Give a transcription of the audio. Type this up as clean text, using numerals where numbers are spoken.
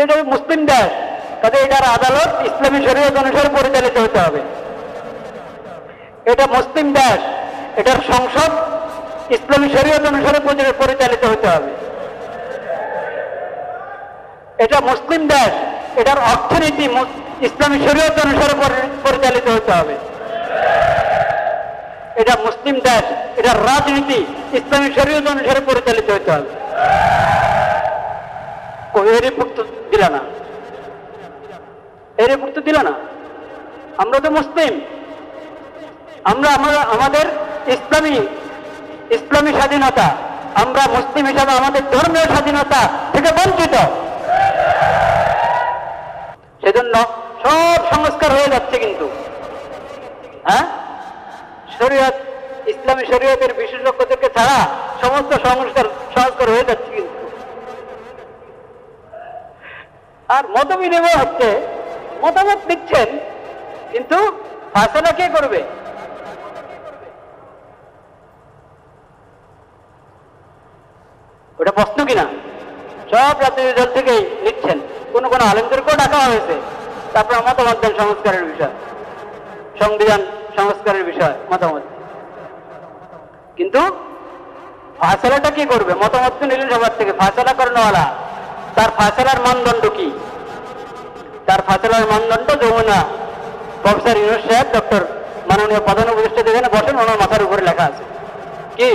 এটা মুসলিম দেশ, কাজে এটার আদালত ইসলামী শরীয়ত অনুসারে পরিচালিত হতে হবে। এটা মুসলিম দেশ, এটার সংসদ ইসলামী শরীয়ত অনুসারে পরিচালিত হতে হবে। এটা মুসলিম দেশ, এটার অর্থনীতি ইসলামী শরীয়ত অনুসারে পরিচালিত হতে হবে। এটা মুসলিম দেশ, এটার রাজনীতি ইসলামী শরীয়ত অনুসারে পরিচালিত হতে হবে। এরই ভুক্ত দিল না, এরই ভুক্ত দিল না। আমরা তো মুসলিম, আমরা আমাদের ইসলামী স্বাধীনতা, আমরা মুসলিম হিসাবে আমাদের ধর্মীয় স্বাধীনতা থেকে বঞ্চিত। সেজন্য সব সংস্কার হয়ে যাচ্ছে, কিন্তু হ্যাঁ, শরীয়ত, ইসলামী শরীয়তের বিশেষজ্ঞদেরকে ছাড়া সমস্ত সংস্কার হয়ে যাচ্ছে কিন্তু। আর মত বিনিময় হচ্ছে, মতামত দিচ্ছেন, কিন্তু ফায়সালা কে করবে? ওটা প্রশ্ন কিনা? সব রাজনৈতিক দল থেকেই নিচ্ছেন, কোন আলেমদেরকেও ডাকা হয়েছে। তারপর মতামত দেন সংস্কারের বিষয়, সংবিধান সংস্কারের বিষয় মতামত, কিন্তু ফায়সালাটা কি করবে? মতামত তো নিলেন সবার থেকে, ফায়সালা করেনওয়ালা, তার ফায়সালার মানদণ্ড কি? তার ফায়সালার মানদণ্ড যমুনা প্রফেসর ইউনূস সাহেব, ডক্টর মাননীয় প্রধান উপদেষ্টা যেখানে বসেন, ওনার মাথার উপরে লেখা আছে কি?